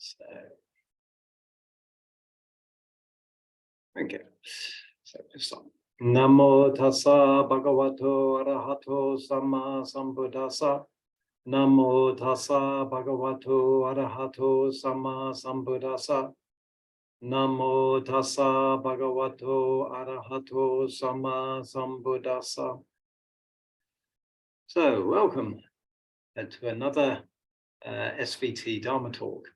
So, okay. So just on. Namo tassa bhagavato arahato samma sambuddhassa. Namo tassa bhagavato arahato samma sambuddhassa. Namo tassa bhagavato arahato samma sambuddhassa. So, welcome to another SVT Dharma talk.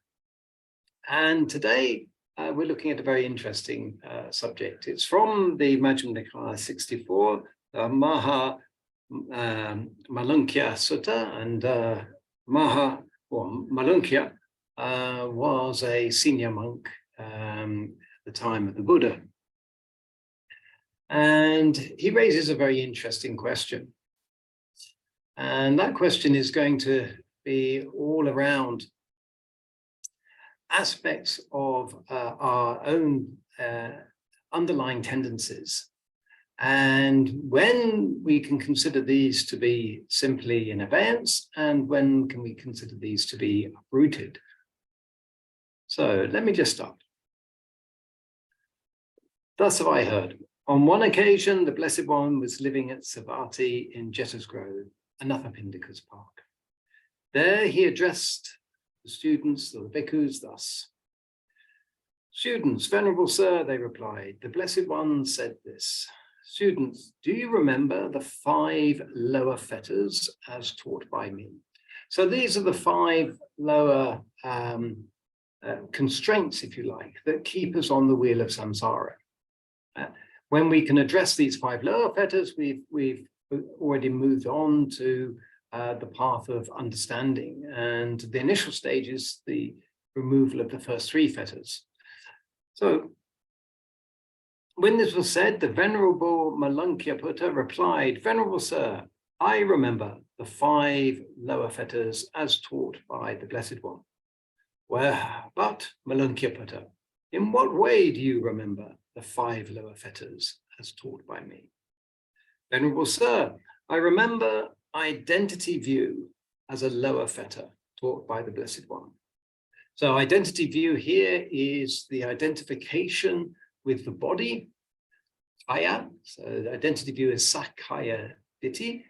And today we're looking at a very interesting subject. It's from the Majjhima Nikāya 64, Mahāmālukya Sutta, and Malunkya was a senior monk at the time of the Buddha. And he raises a very interesting question. And that question is going to be all around aspects of our own underlying tendencies. And when we can consider these to be simply in abeyance, and when can we consider these to be uprooted? So let me just start. Thus have I heard. On one occasion, the Blessed One was living at Savatthi in Jeta's Grove, Anathapindika's park. There he addressed the students, the bhikkhus, thus. Students, Venerable Sir, they replied, the Blessed One said this. Students, do you remember the 5 lower fetters as taught by me? So these are the 5 lower constraints, if you like, that keep us on the wheel of samsara. When we can address these 5 lower fetters, we've already moved on to the path of understanding, and the initial stage is the removal of the first 3 fetters. So when this was said, the Venerable Malunkyaputta replied, Venerable Sir, I remember the 5 lower fetters as taught by the Blessed One. Well, but Malunkyaputta, in what way do you remember the 5 lower fetters as taught by me? Venerable Sir, I remember identity view as a lower fetter taught by the Blessed One. So identity view here is the identification with the body, kaya. So the identity view is sakkaya ditthi,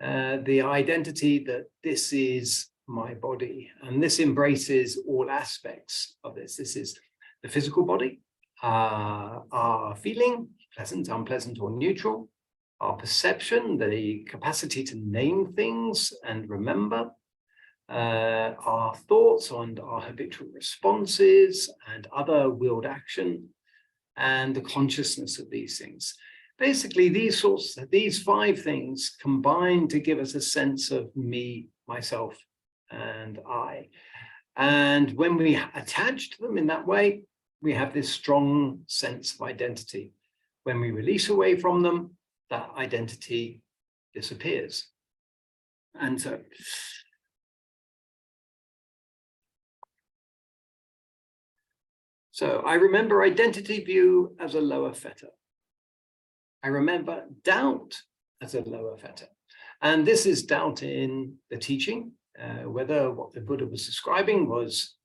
the identity that this is my body. And this embraces all aspects of this. This is the physical body, our feeling, pleasant, unpleasant, or neutral, our perception, the capacity to name things and remember, our thoughts and our habitual responses and other willed action, and the consciousness of these things. Basically, these 5 things combine to give us a sense of me, myself, and I. And when we attach to them in that way, we have this strong sense of identity. When we release away from them, that identity disappears. And so I remember identity view as a lower fetter. I remember doubt as a lower fetter. And this is doubt in the teaching, whether what the Buddha was describing was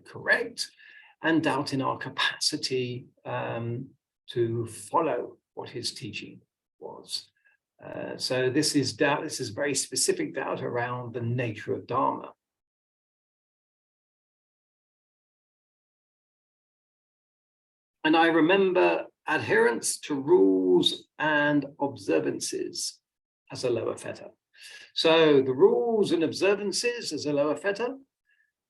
correct, and doubt in our capacity to follow what his teaching was. So this is doubt, this is very specific doubt around the nature of Dharma. And I remember adherence to rules and observances as a lower fetter. So the rules and observances as a lower fetter,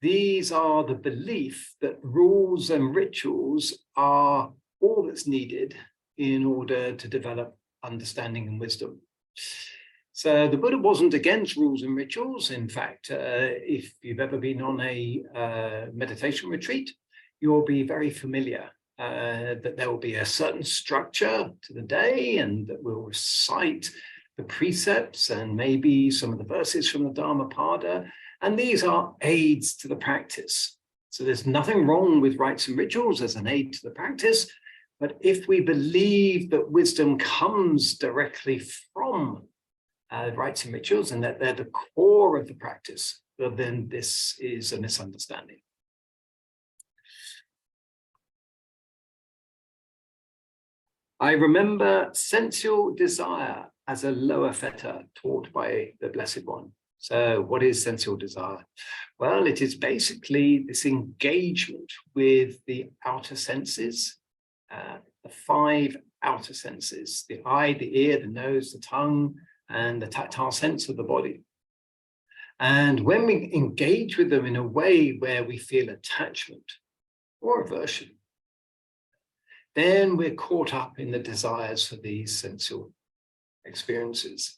these are the belief that rules and rituals are all that's needed in order to develop understanding and wisdom. So the Buddha wasn't against rules and rituals. In fact, if you've ever been on a meditation retreat, you'll be very familiar that there will be a certain structure to the day, and that we'll recite the precepts and maybe some of the verses from the Dhammapada. And these are aids to the practice. So there's nothing wrong with rites and rituals as an aid to the practice. But if we believe that wisdom comes directly from rites and rituals, and that they're the core of the practice, well, then this is a misunderstanding. I remember sensual desire as a lower fetter taught by the Blessed One. So what is sensual desire? Well, it is basically this engagement with the outer senses, the 5 outer senses, the eye, the ear, the nose, the tongue, and the tactile sense of the body. And when we engage with them in a way where we feel attachment or aversion, then we're caught up in the desires for these sensual experiences.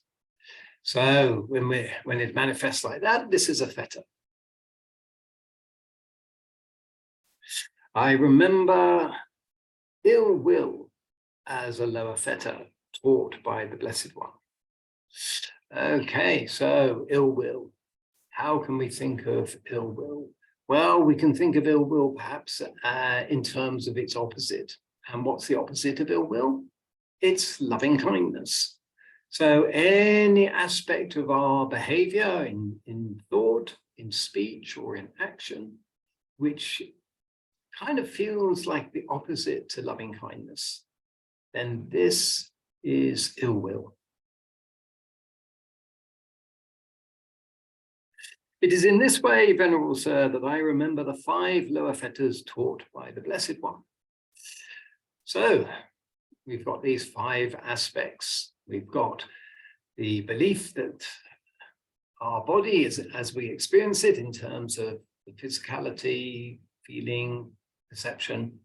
So when it manifests like that, this is a fetter. I remember ill will as a lower fetter taught by the Blessed One. Okay, so ill will. How can we think of ill will? Well, we can think of ill will perhaps in terms of its opposite. And what's the opposite of ill will? It's loving kindness. So any aspect of our behavior in thought, in speech, or in action, which kind of feels like the opposite to loving kindness, then this is ill will. It is in this way, Venerable Sir, that I remember the 5 lower fetters taught by the Blessed One. So we've got these 5 aspects. We've got the belief that our body is as we experience it in terms of the physicality, feeling, perception,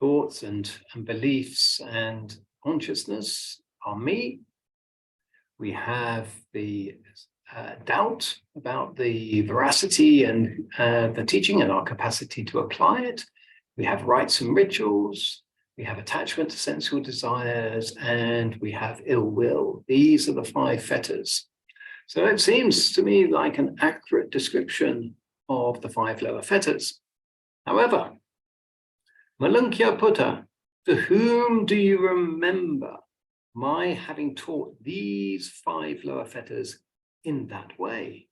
thoughts and beliefs and consciousness are me. We have the doubt about the veracity and the teaching and our capacity to apply it. We have rites and rituals. We have attachment to sensual desires, and we have ill will. These are the 5 fetters. So it seems to me like an accurate description of the 5 lower fetters. However, Malunkyaputta, to whom do you remember my having taught these 5 lower fetters in that way?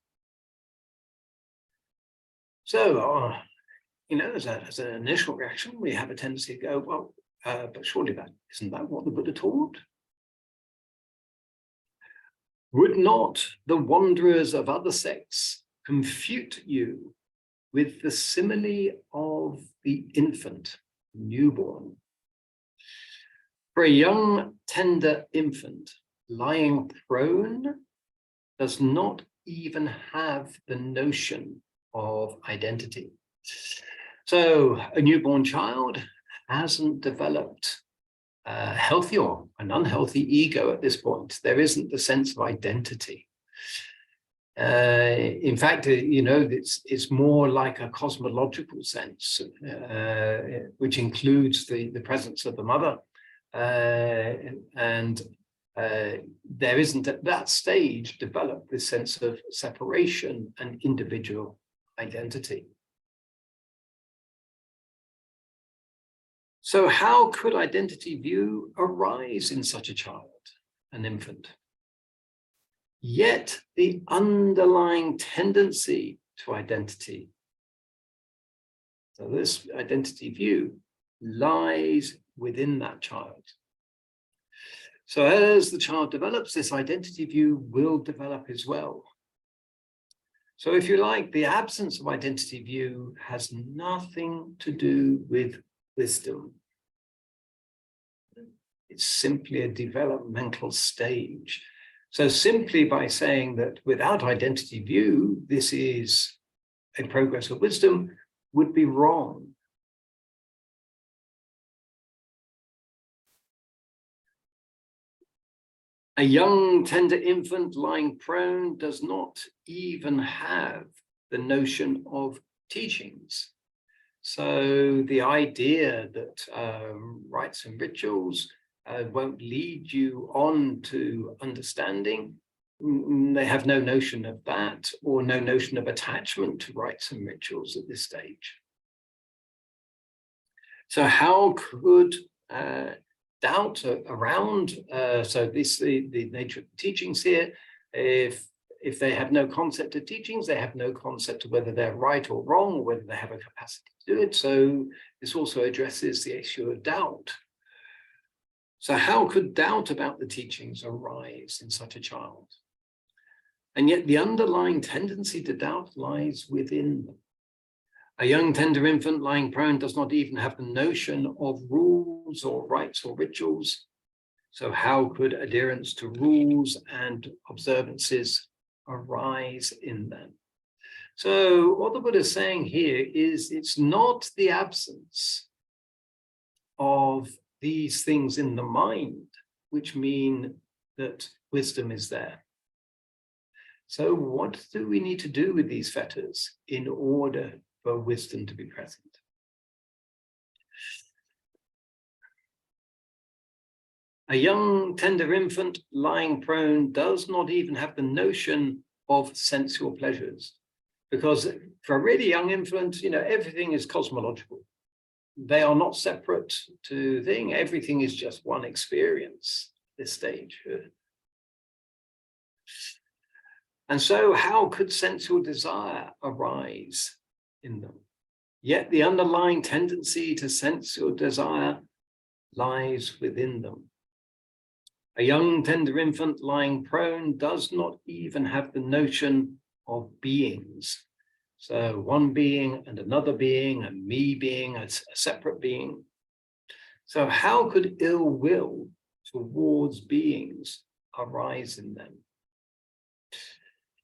So, as an initial reaction, we have a tendency to go, well, but surely isn't that what the Buddha taught? Would not the wanderers of other sects confute you with the simile of the infant, newborn? For a young, tender infant lying prone does not even have the notion of identity. So a newborn child hasn't developed a healthy or an unhealthy ego at this point. There isn't the sense of identity. In fact, it's more like a cosmological sense, which includes the presence of the mother. And there isn't at that stage developed this sense of separation and individual identity. So how could identity view arise in such a child, an infant? Yet the underlying tendency to identity, so this identity view, lies within that child. So as the child develops, this identity view will develop as well. So if you like, the absence of identity view has nothing to do with wisdom. It's simply a developmental stage. So simply by saying that without identity view, this is a progress of wisdom would be wrong. A young, tender infant lying prone does not even have the notion of teachings. So the idea that rites and rituals won't lead you on to understanding, they have no notion of that, or no notion of attachment to rites and rituals at this stage. So how could doubt around, so this the nature of the teachings here, if they have no concept of teachings, they have no concept of whether they're right or wrong, or whether they have a capacity to do it. So this also addresses the issue of doubt. So how could doubt about the teachings arise in such a child? And yet the underlying tendency to doubt lies within them. A young tender infant lying prone does not even have the notion of rules or rites or rituals. So how could adherence to rules and observances arise in them? So what the Buddha is saying here is it's not the absence of these things in the mind which mean that wisdom is there. So what do we need to do with these fetters in order for wisdom to be present? A young tender infant lying prone does not even have the notion of sensual pleasures, because for a really young infant, everything is cosmological. They are not separate to thing. Everything is just one experience at this stage. And so how could sensual desire arise in them? Yet the underlying tendency to sensual desire lies within them. A young tender infant lying prone does not even have the notion of beings. So one being and another being, and me being a separate being. So how could ill will towards beings arise in them?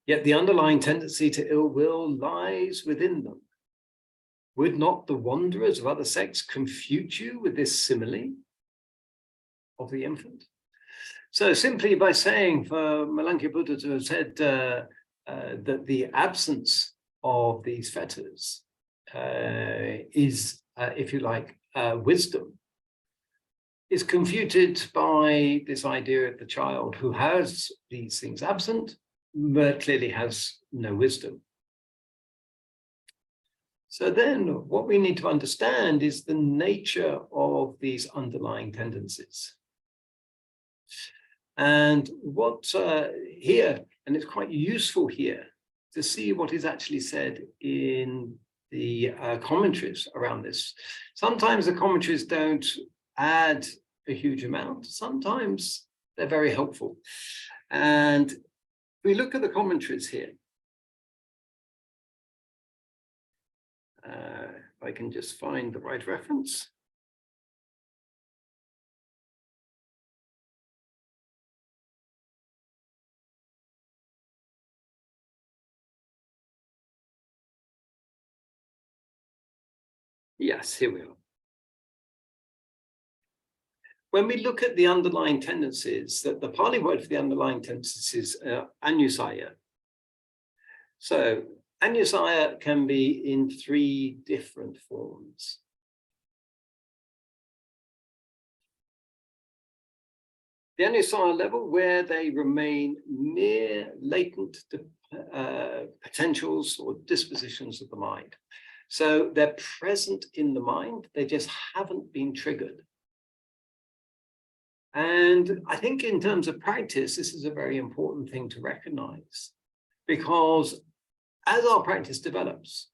Yet the underlying tendency to ill will lies within them. Would not the wanderers of other sects confute you with this simile of the infant? So simply by saying for Malunkyaputta to have said that the absence of these fetters is, if you like, wisdom, is confuted by this idea of the child who has these things absent, but clearly has no wisdom. So then what we need to understand is the nature of these underlying tendencies. And what here, and it's quite useful here to see what is actually said in the commentaries around this. Sometimes the commentaries don't add a huge amount. Sometimes they're very helpful. And we look at the commentaries here. If I can just find the right reference. Yes, here we are. When we look at the underlying tendencies, that the Pali word for the underlying tendencies is anusaya. So anusaya can be in 3 different forms. The anusaya level, where they remain mere latent potentials or dispositions of the mind. So they're present in the mind, they just haven't been triggered. And I think in terms of practice, this is a very important thing to recognize, because as our practice develops,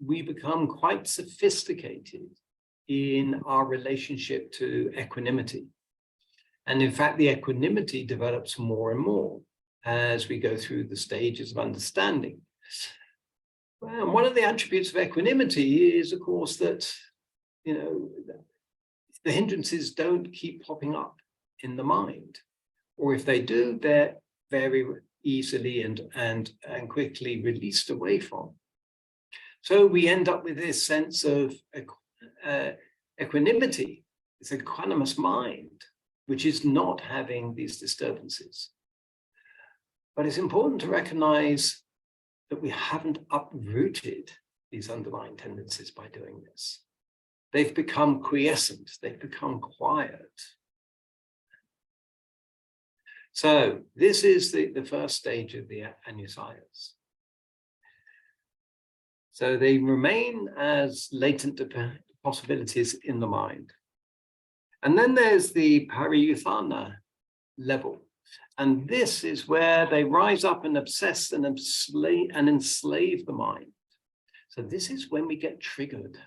we become quite sophisticated in our relationship to equanimity. And in fact, the equanimity develops more and more as we go through the stages of understanding. Well, one of the attributes of equanimity is, of course, that the hindrances don't keep popping up in the mind, or if they do, they're very easily and quickly released away from. So we end up with this sense of equanimity. It's an equanimous mind, which is not having these disturbances. But it's important to recognize that we haven't uprooted these underlying tendencies by doing this. They've become quiescent, they've become quiet. So this is the first stage of the anusayas. So they remain as latent possibilities in the mind. And then there's the pariyuthana level. And this is where they rise up and obsess and enslave the mind. So this is when we get triggered.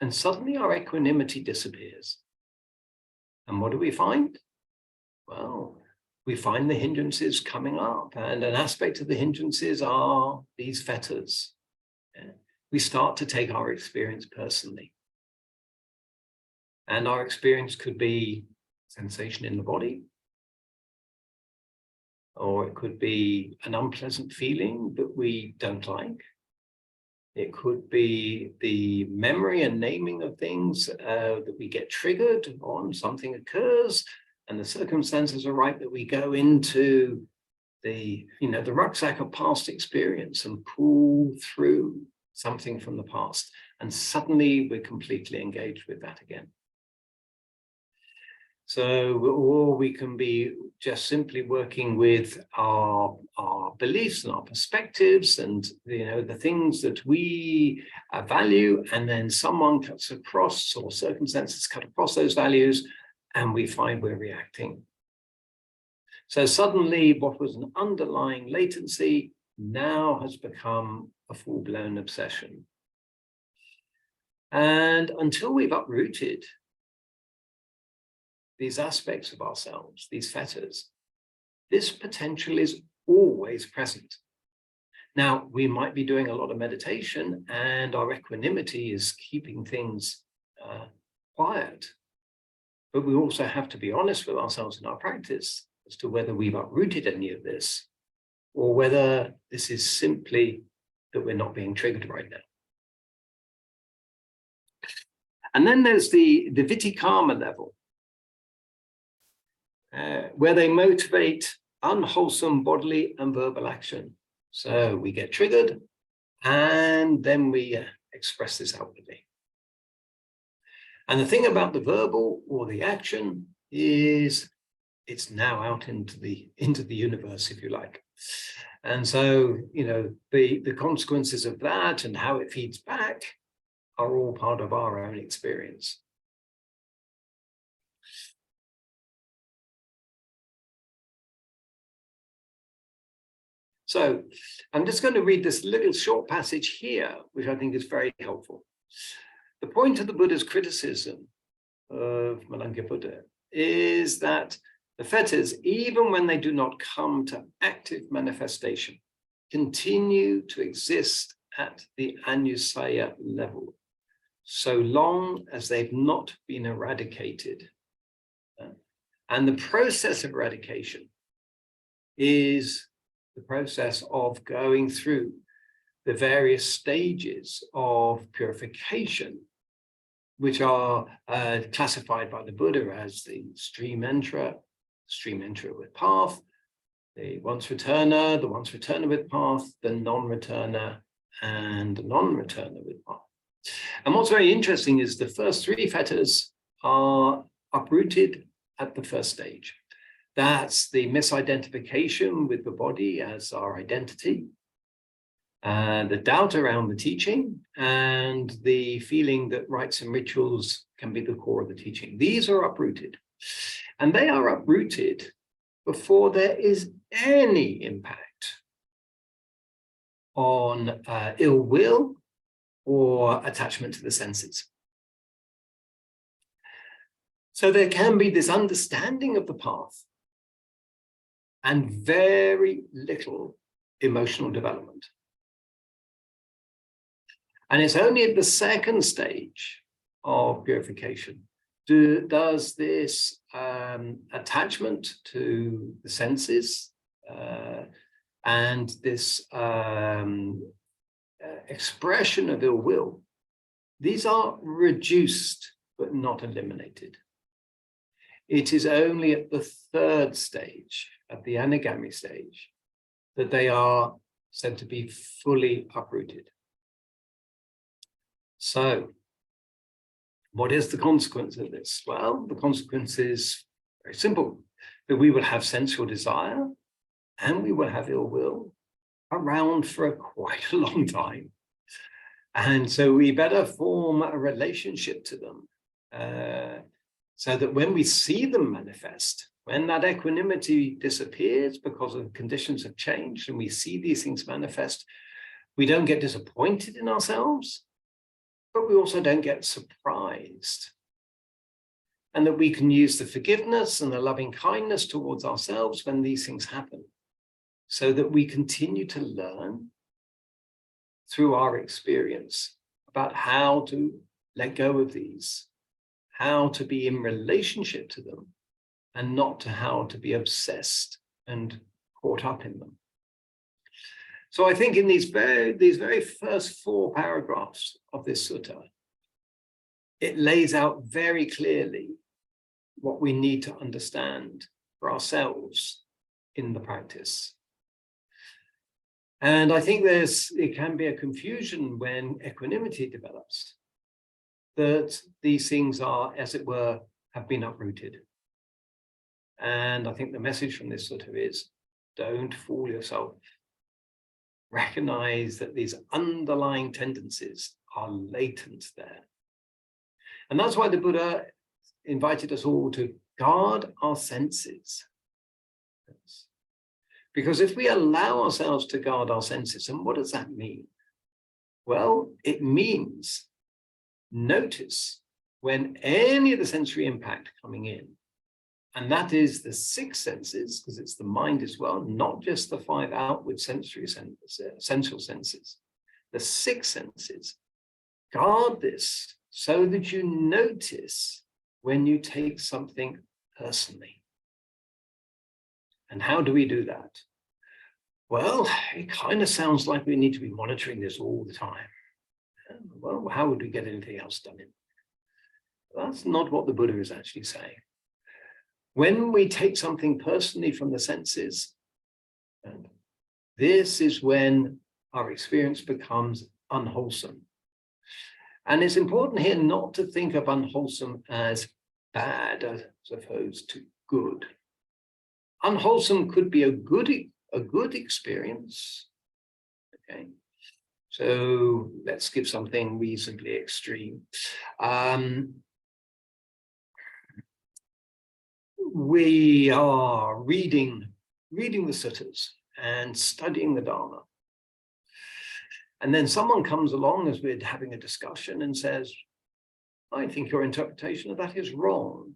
And suddenly our equanimity disappears. And what do we find? Well, we find the hindrances coming up, and an aspect of the hindrances are these fetters. We start to take our experience personally. And our experience could be sensation in the body, or it could be an unpleasant feeling that we don't like. It could be the memory and naming of things that we get triggered on, something occurs, and the circumstances are right that we go into the rucksack of past experience and pull through something from the past. And suddenly we're completely engaged with that again. So, or we can be just simply working with our beliefs and our perspectives and the things that we value, and then someone cuts across, or circumstances cut across those values, and we find we're reacting. So suddenly what was an underlying latency now has become a full-blown obsession. And until we've uprooted these aspects of ourselves, these fetters, this potential is always present. Now, we might be doing a lot of meditation and our equanimity is keeping things quiet, but we also have to be honest with ourselves in our practice as to whether we've uprooted any of this, or whether this is simply that we're not being triggered right now. And then there's the vitikama level, where they motivate unwholesome bodily and verbal action. So we get triggered, and then we express this outwardly. And the thing about the verbal or the action is it's now out into the universe, if you like. And so, the consequences of that and how it feeds back are all part of our own experience. So I'm just going to read this little short passage here, which I think is very helpful. The point of the Buddha's criticism of Malunkyaputta is that the fetters, even when they do not come to active manifestation, continue to exist at the anusaya level, so long as they've not been eradicated. And the process of eradication is the process of going through the various stages of purification, which are classified by the Buddha as the stream enterer with path, the once returner with path, the non-returner, and non-returner with path. And what's very interesting is the first three fetters are uprooted at the first stage. That's the misidentification with the body as our identity, the doubt around the teaching, and the feeling that rites and rituals can be the core of the teaching. These are uprooted, and they are uprooted before there is any impact on ill will or attachment to the senses. So there can be this understanding of the path and very little emotional development. And it's only at the second stage of purification does this attachment to the senses and this expression of ill will, these are reduced but not eliminated. It is only at the third stage, at the anagami stage, that they are said to be fully uprooted. So, what is the consequence of this? Well, the consequence is very simple, that we will have sensual desire and we will have ill will around for quite a long time. And so we better form a relationship to them so that when we see them manifest, when that equanimity disappears because of conditions have changed and we see these things manifest, we don't get disappointed in ourselves, but we also don't get surprised. and that we can use the forgiveness and the loving kindness towards ourselves when these things happen, so that we continue to learn through our experience about how to let go of these, how to be in relationship to them, and not to how to be obsessed and caught up in them. So I think in these very first 4 paragraphs of this sutta, it lays out very clearly what we need to understand for ourselves in the practice. And I think it can be a confusion when equanimity develops, that these things are, as it were, have been uprooted. And I think the message from this sutta is, don't fool yourself. Recognize that these underlying tendencies are latent there. And that's why the Buddha invited us all to guard our senses. Because if we allow ourselves to guard our senses, and what does that mean? Well, it means notice when any of the sensory impact coming in, and that is the 6 senses, because it's the mind as well, not just the 5 outward sensory sensual senses, the 6 senses. Guard this so that you notice when you take something personally. And how do we do that? Well, it kind of sounds like we need to be monitoring this all the time. Well, how would we get anything else done? That's not what the Buddha is actually saying. When we take something personally from the senses, this is when our experience becomes unwholesome. And it's important here not to think of unwholesome as bad as opposed to good. Unwholesome could be a good experience. Okay, so let's give something reasonably extreme. We are reading the suttas and studying the Dharma. And then someone comes along as we're having a discussion and says, I think your interpretation of that is wrong.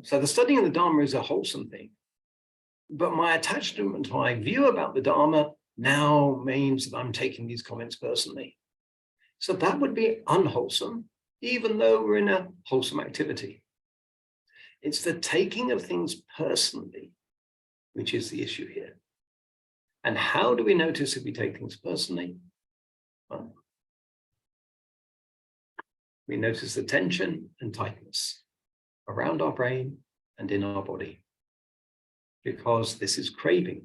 So the studying of the Dharma is a wholesome thing. But my attachment, my view about the Dharma now means that I'm taking these comments personally. So that would be unwholesome, even though we're in a wholesome activity. It's the taking of things personally, which is the issue here. And how do we notice if we take things personally? Well, we notice the tension and tightness around our brain and in our body, because this is craving.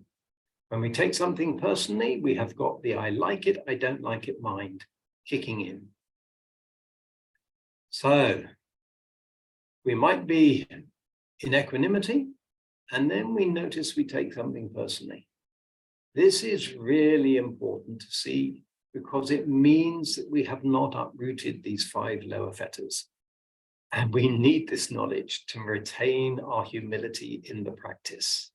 When we take something personally, we have got the I like it, I don't like it mind kicking in. So we might be in equanimity, and then we notice we take something personally. This is really important to see, because it means that we have not uprooted these 5 lower fetters. And we need this knowledge to retain our humility in the practice.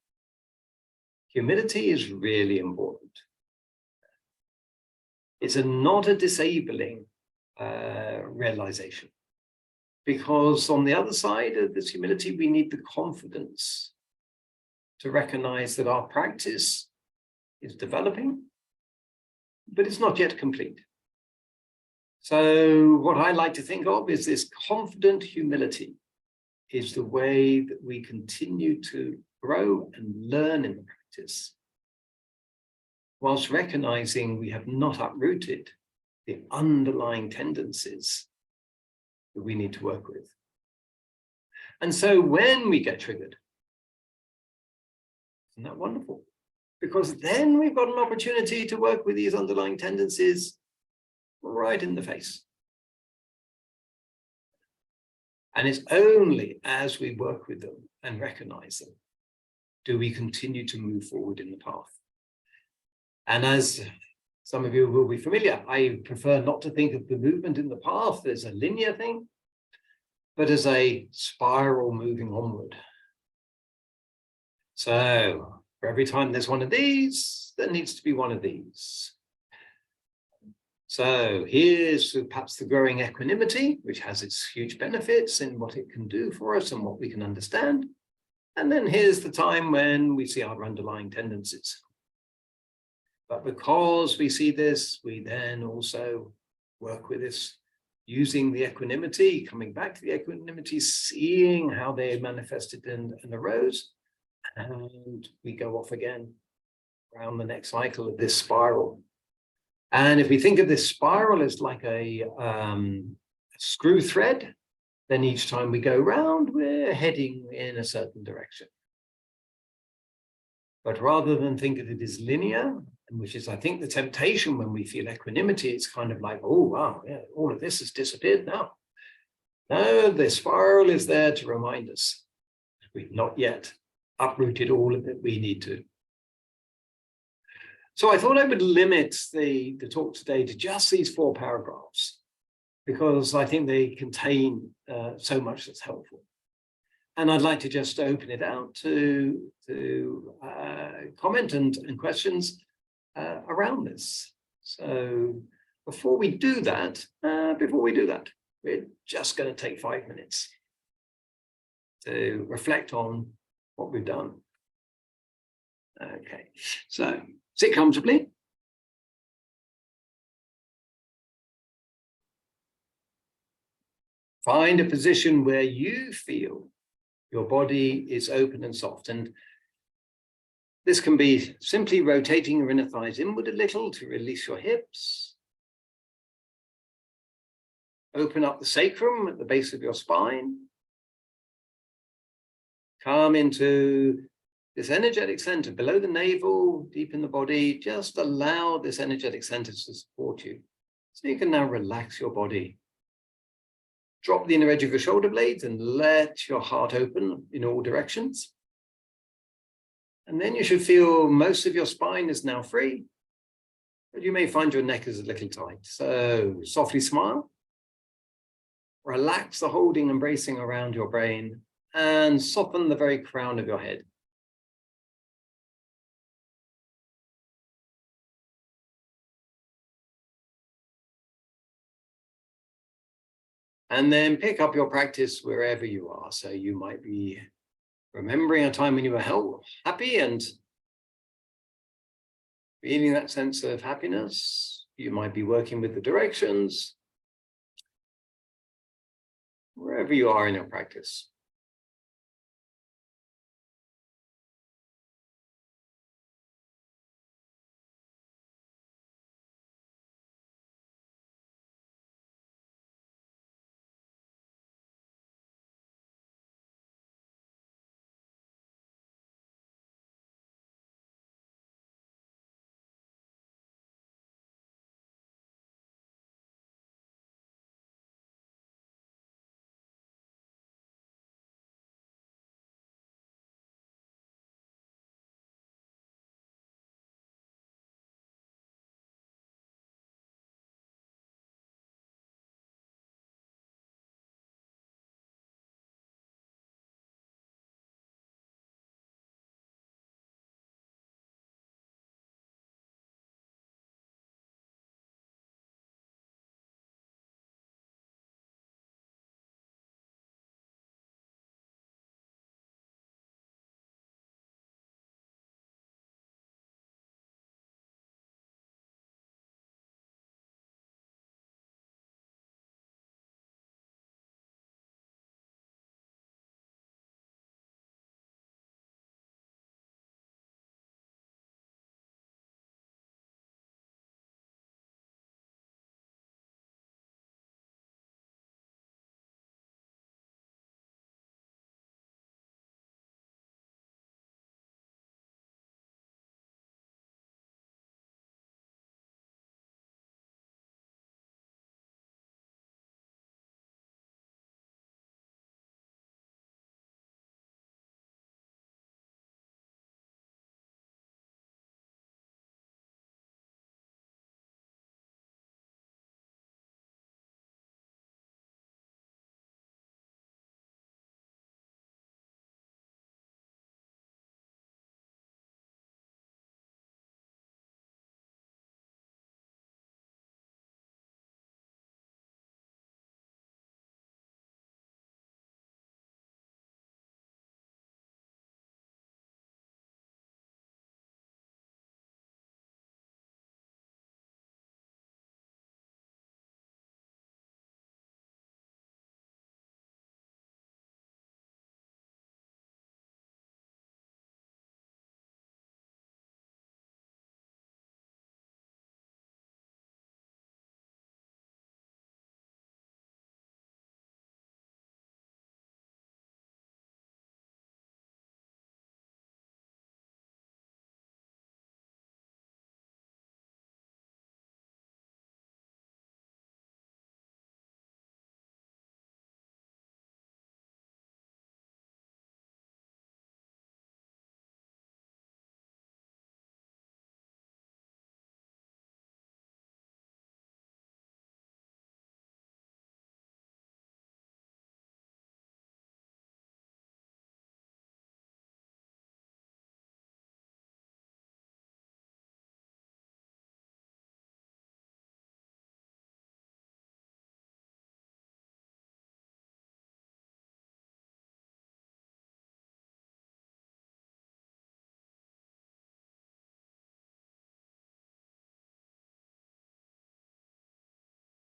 Humility is really important. It's not a disabling realization. Because on the other side of this humility, we need the confidence to recognize that our practice is developing, but it's not yet complete. So what I like to think of is this confident humility is the way that we continue to grow and learn in the practice, whilst recognizing we have not uprooted the underlying tendencies that we need to work with. And so when we get triggered, isn't that wonderful? Because then we've got an opportunity to work with these underlying tendencies right in the face. And it's only as we work with them and recognize them do we continue to move forward in the path. And as some of you will be familiar, I prefer not to think of the movement in the path as a linear thing, but as a spiral moving onward. So for every time there's one of these, there needs to be one of these. So here's perhaps the growing equanimity, which has its huge benefits in what it can do for us and what we can understand. And then here's the time when we see our underlying tendencies. But because we see this, we then also work with this, using the equanimity, coming back to the equanimity, seeing how they manifested and arose. And we go off again around the next cycle of this spiral. And if we think of this spiral as like a screw thread, then each time we go round, we're heading in a certain direction. But rather than think of it as linear, which is, I think, the temptation when we feel equanimity, it's kind of like, oh, wow, yeah, all of this has disappeared now. No, the spiral is there to remind us we've not yet uprooted all of it we need to. So I thought I would limit the talk today to just these 4 paragraphs, because I think they contain so much that's helpful. And I'd like to just open it out to comment and questions around this. So before we do that, we're just going to take 5 minutes to reflect on what we've done. Okay, so sit comfortably. Find a position where you feel your body is open and soft. And this can be simply rotating your inner thighs inward a little to release your hips. Open up the sacrum at the base of your spine. Come into this energetic center below the navel, deep in the body. Just allow this energetic center to support you. So you can now relax your body. Drop the inner edge of your shoulder blades and let your heart open in all directions. And then you should feel most of your spine is now free, but you may find your neck is a little tight. So softly smile. Relax the holding and bracing around your brain and soften the very crown of your head. And then pick up your practice wherever you are. So you might be remembering a time when you were happy and feeling that sense of happiness. You might be working with the directions, wherever you are in your practice.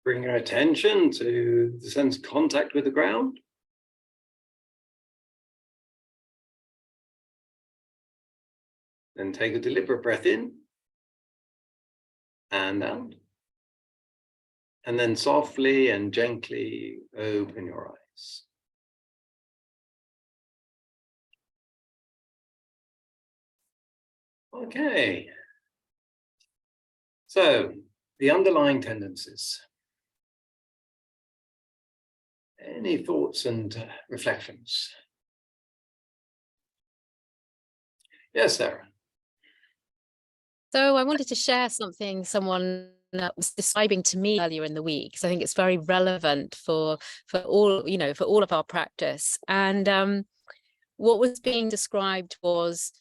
Bring your attention to the sense of contact with the ground. Then take a deliberate breath in and out. And then softly and gently open your eyes. Okay. So, the underlying tendencies. Any thoughts and reflections? Yes, Sarah. So I wanted to share something someone was describing to me earlier in the week, because I think it's very relevant for all, for all of our practice. And what was being described was,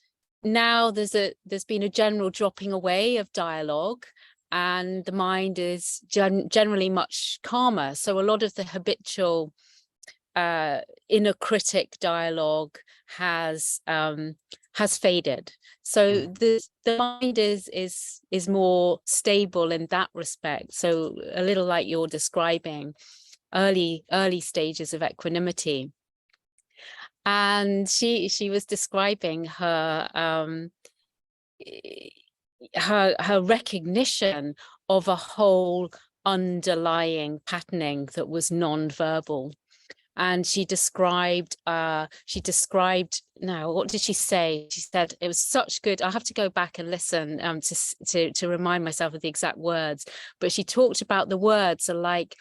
now there's been a general dropping away of dialogue, and the mind is generally much calmer. So a lot of the habitual inner critic dialogue has faded. So the mind is more stable in that respect. So a little like you're describing, early stages of equanimity. And she was describing her her recognition of a whole underlying patterning that was non-verbal. And she described, now, what did she say? She said, it was such good, I have to go back and listen to remind myself of the exact words, but she talked about the words are like,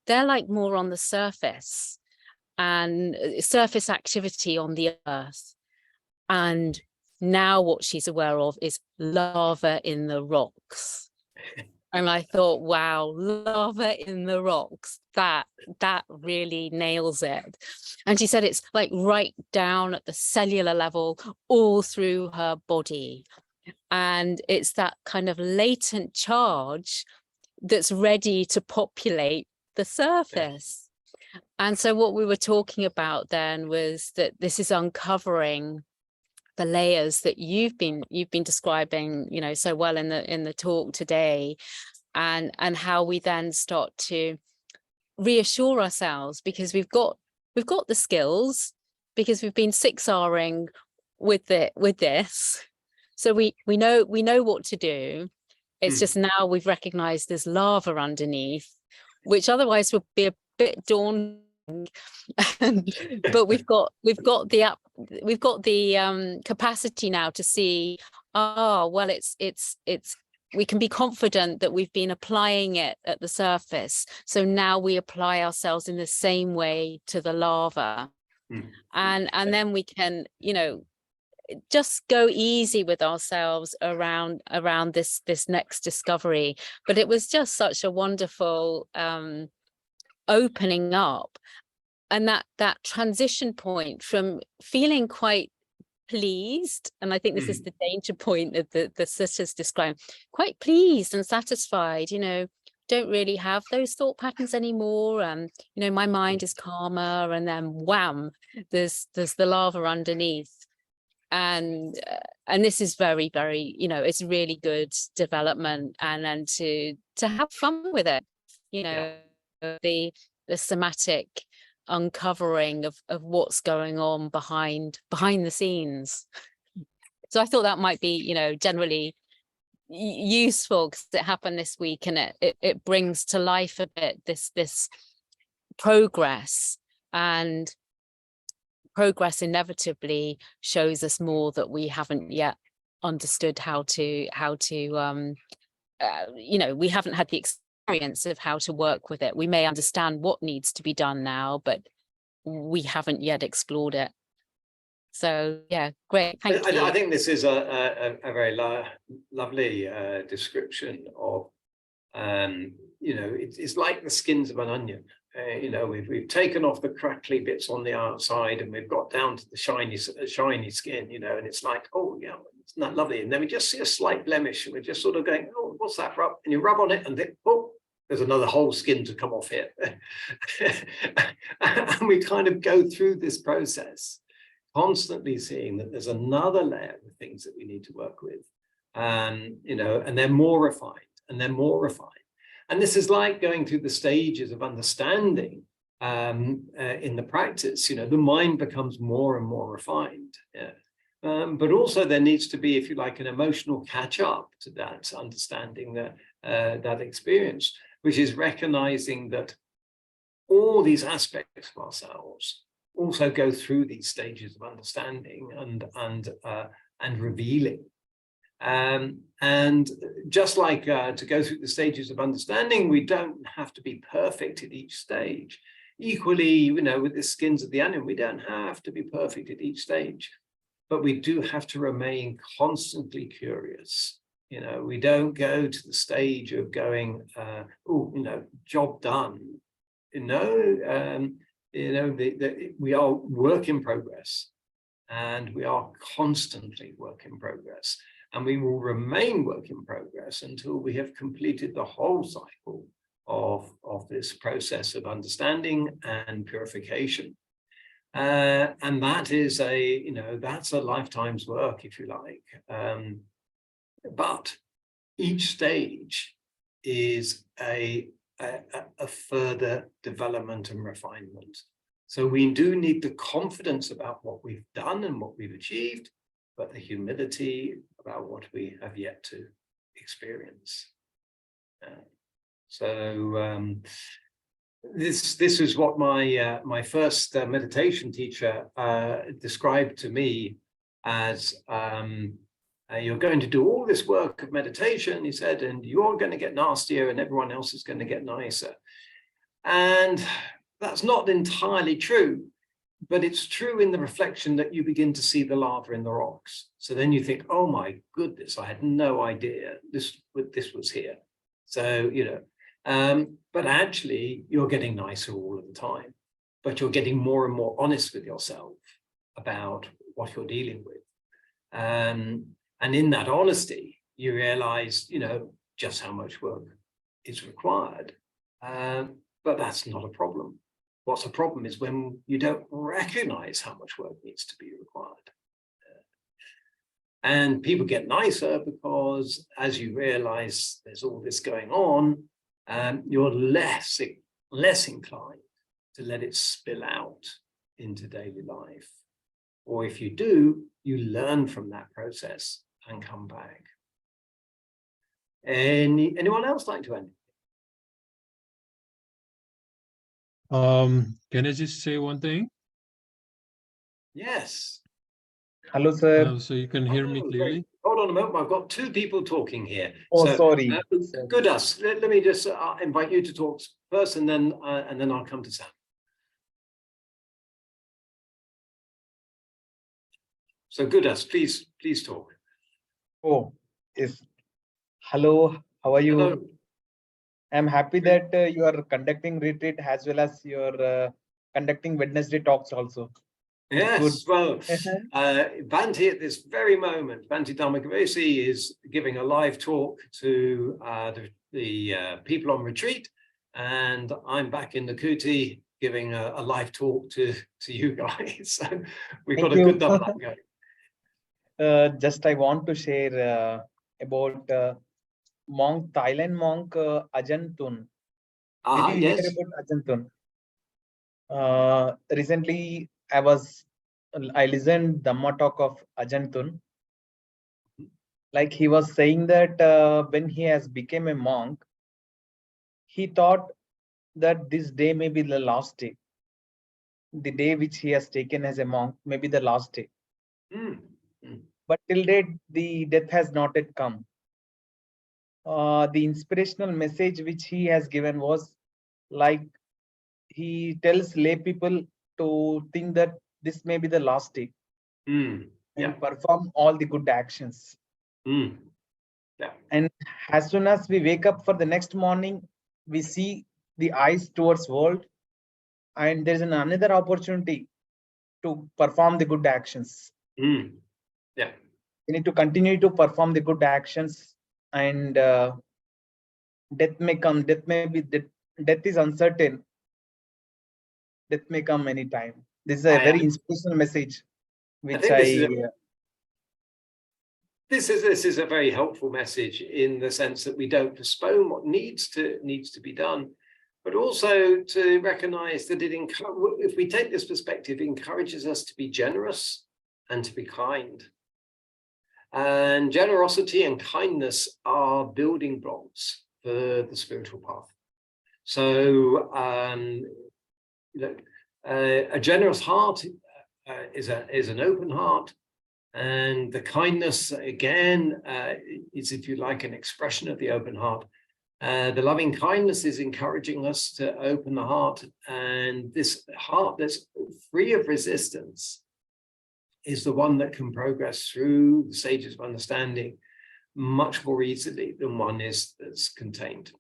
they're like more on the surface, and surface activity on the earth. And now what she's aware of is lava in the rocks. And I thought, wow, lava in the rocks, that really nails it. And she said it's like right down at the cellular level, all through her body. And it's that kind of latent charge that's ready to populate the surface. And so what we were talking about then was that this is uncovering the layers that you've been describing, so well in the talk today, and how we then start to reassure ourselves, because we've got the skills, because we've been 6Ring with this, so we know what to do. It's just now we've recognized there's lava underneath, which otherwise would be a bit daunting. But we've got the capacity now to see, well, it's we can be confident that we've been applying it at the surface, so now we apply ourselves in the same way to the lava. And then we can just go easy with ourselves around this next discovery. But it was just such a wonderful opening up, and that transition point from feeling quite pleased, and I think this is the danger point that the sisters describe, quite pleased and satisfied, don't really have those thought patterns anymore, my mind is calmer, and then wham, there's the lava underneath. And this is very, very, it's really good development, and then to have fun with it, the somatic uncovering of what's going on behind the scenes. So I thought that might be, generally useful, because it happened this week, and it brings to life a bit this progress, and progress inevitably shows us more that we haven't yet understood how to we haven't had the experience of how to work with it. We may understand what needs to be done now, but we haven't yet explored it. So yeah, great, thank you. I think this is a very lovely description of it's like the skins of an onion. We've taken off the crackly bits on the outside, and we've got down to the shiny skin, and it's like, oh yeah, it's not lovely. And then we just see a slight blemish, and we're just sort of going, oh, what's that rub? And you rub on it, and think, oh, there's another whole skin to come off here. And we kind of go through this process, constantly seeing that there's another layer of things that we need to work with, and they're more refined, and they're more refined. And this is like going through the stages of understanding in the practice. You know, the mind becomes more and more refined. Yeah. But also there needs to be, if you like, an emotional catch up to that understanding, that experience, which is recognizing that all these aspects of ourselves also go through these stages of understanding and revealing. And just like to go through the stages of understanding, we don't have to be perfect at each stage. Equally, you know, with the skins of the animal, we don't have to be perfect at each stage, but we do have to remain constantly curious. You know, we don't go to the stage of going, oh, you know, job done. You know, we are work in progress, and we are constantly work in progress, and we will remain work in progress until we have completed the whole cycle of this process of understanding and purification. And that is that's a lifetime's work, if you like. But each stage is a further development and refinement. So we do need the confidence about what we've done and what we've achieved, but the humility about what we have yet to experience. This is what my first meditation teacher described to me as, you're going to do all this work of meditation, he said, and you're going to get nastier and everyone else is going to get nicer. And that's not entirely true, but it's true in the reflection that you begin to see the lava in the rocks. So then you think, oh my goodness, I had no idea this was here. So, you know, but actually you're getting nicer all of the time, but you're getting more and more honest with yourself about what you're dealing with. And in that honesty, you realize, you know, just how much work is required. But that's not a problem. What's a problem is when you don't recognize how much work needs to be required. And people get nicer because as you realize there's all this going on, you're less inclined to let it spill out into daily life. Or if you do, you learn from that process and come back. Anyone else like to end? Can I just say one thing? Yes. Hello, sir. So you can hear me clearly? Great. Hold on a moment. I've got two people talking here. Oh, so, sorry. Goodus, let me just invite you to talk first, and then I'll come to Sam. So Goodus, please talk. Oh, yes. Hello, how are you? Hello. I'm happy that you are conducting retreat as well as you're conducting Wednesday talks also. Yes, well, Bhante at this very moment, Bhante Dharmakavesi is giving a live talk to the people on retreat, and I'm back in the Kuti giving a live talk to you guys. So we've got a good double up going. Just I want to share about Thailand monk Ajahn Tun. Did you hear about Ajahn Tun? Recently, I listened Dhamma talk of Ajahn Tun. Like he was saying that when he has become a monk, he thought that this day may be the last day. The day which he has taken as a monk may be the last day. But till date, the death has not yet come. The inspirational message which he has given was like he tells lay people to think that this may be the last day and perform all the good actions. And as soon as we wake up for the next morning, we see the eyes towards world, and there is another opportunity to perform the good actions. We need to continue to perform the good actions, and death may come. Death is uncertain. Death may come anytime. This is a very inspirational message, which this is a very helpful message in the sense that we don't postpone what needs to be done, but also to recognize that if we take this perspective, it encourages us to be generous and to be kind. And generosity and kindness are building blocks for the spiritual path. So, a generous heart is an open heart, and the kindness again is, if you like, an expression of the open heart. The loving kindness is encouraging us to open the heart, and this heart that's free of resistance is the one that can progress through the stages of understanding much more easily than one that's contained.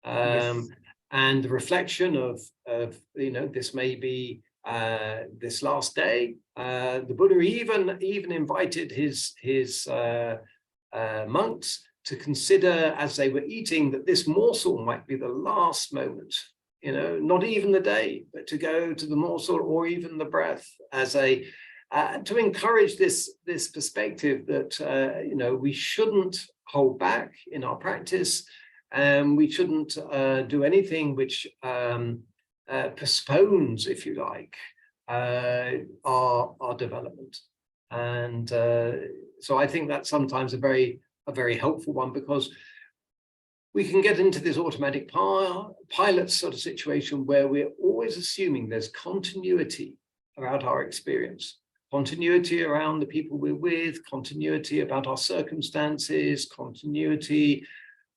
Yes. And the reflection of this may be this last day. The Buddha even invited his monks to consider, as they were eating, that this morsel might be the last moment, not even the day, but to go to the morsel or even the breath as to encourage this perspective that we shouldn't hold back in our practice, and we shouldn't do anything which postpones, if you like, our development. And so I think that's sometimes a very helpful one, because we can get into this automatic pilot sort of situation where we're always assuming there's continuity about our experience, continuity around the people we're with, continuity about our circumstances, continuity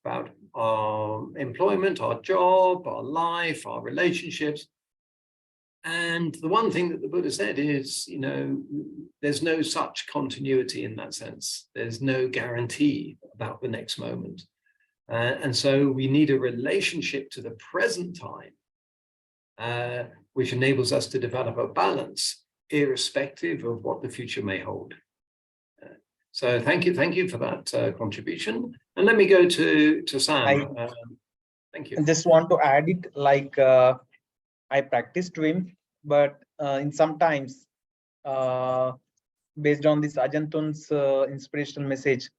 about our employment, our job, our life, our relationships. And the one thing that the Buddha said is, there's no such continuity in that sense. There's no guarantee about the next moment. And so we need a relationship to the present time, which enables us to develop a balance, irrespective of what the future may hold. So thank you for that contribution. And let me go to Sam. Thank you. I just want to add it, like I practice TWIM, but in sometimes based on this Ajahn Tun's inspirational message,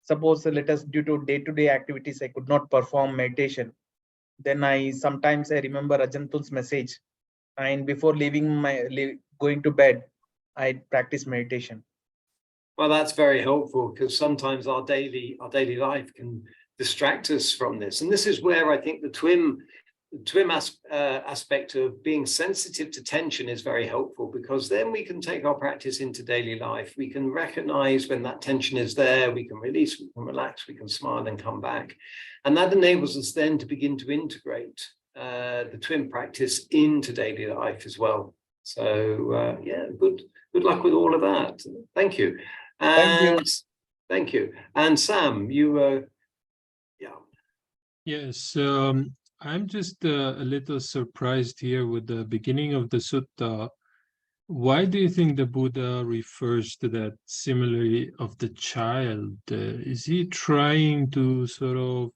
suppose let us, due to day-to-day activities, I could not perform meditation. Then I remember Ajahn Tun's message, and before going to bed, I practice meditation. Well, that's very helpful, because sometimes our daily life can distract us from this. And this is where I think the TWIM aspect of being sensitive to tension is very helpful, because then we can take our practice into daily life. We can recognize when that tension is there, we can release, we can relax, we can smile and come back. And that enables us then to begin to integrate the TWIM practice into daily life as well. So yeah, good luck with all of that. Thank you. Thank you. And Sam, you Yes, I'm just a little surprised here with the beginning of the sutta. Why do you think the Buddha refers to that simile of the child? Is he trying to sort of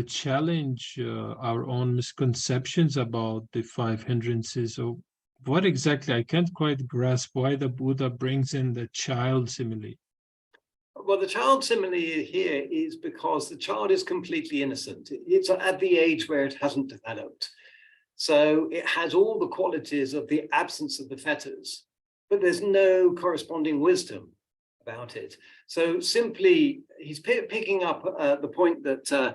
challenge our own misconceptions about the 5 hindrances? Or what exactly? I can't quite grasp why the Buddha brings in the child simile. Well, the child simile here is because the child is completely innocent. It's at the age where it hasn't developed. So it has all the qualities of the absence of the fetters, but there's no corresponding wisdom about it. So simply, he's picking up the point that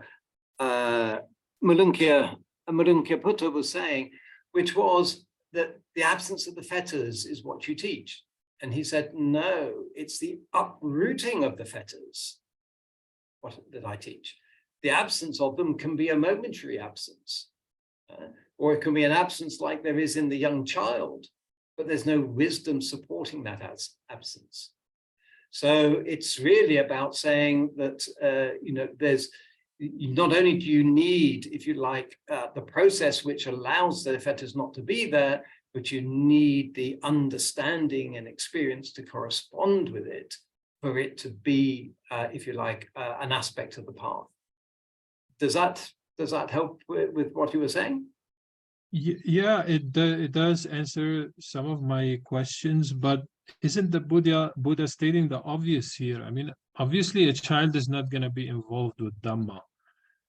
Malunkyaputta was saying, which was that the absence of the fetters is what you teach. And he said, no, it's the uprooting of the fetters that I teach. The absence of them can be a momentary absence, or it can be an absence like there is in the young child, but there's no wisdom supporting that absence. So it's really about saying that, there's not only do you need, if you like, the process which allows the fetters not to be there, but you need the understanding and experience to correspond with it for it to be, if you like, an aspect of the path. Does that help with what you were saying? Yeah, it does answer some of my questions, but isn't the Buddha stating the obvious here? I mean, obviously a child is not going to be involved with Dhamma.